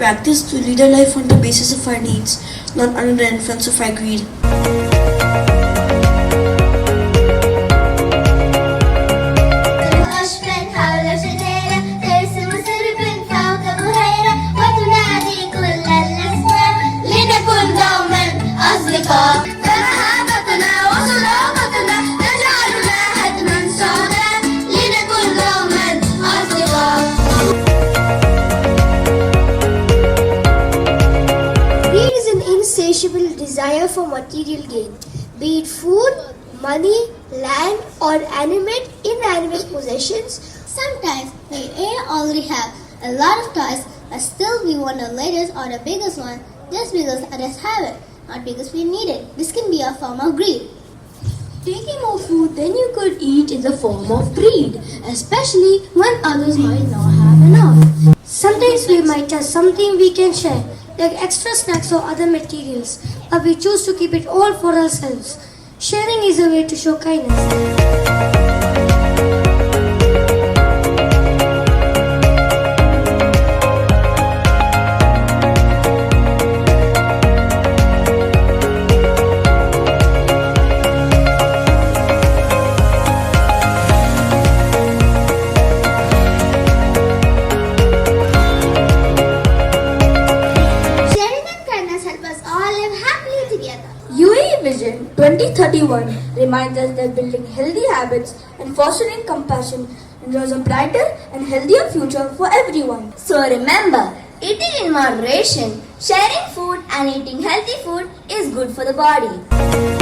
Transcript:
practice to lead a life on the basis of our needs, not under the influence of our greed. Greed is an insatiable desire for material gain, be it food, money, land, or inanimate possessions. Sometimes we may already have a lot of toys, but still we want the latest or the biggest one just because others have it, not because we need it. This can be a form of greed. Taking more food than you could eat is a form of greed, especially when others might not have enough. Sometimes we might have something we can share, like extra snacks or other materials, but we choose to keep it all for ourselves. Sharing is a way to show kindness. UAE Vision 2031 reminds us that building healthy habits and fostering compassion ensures a brighter and healthier future for everyone. So remember, eating in moderation, sharing food and eating healthy food is good for the body.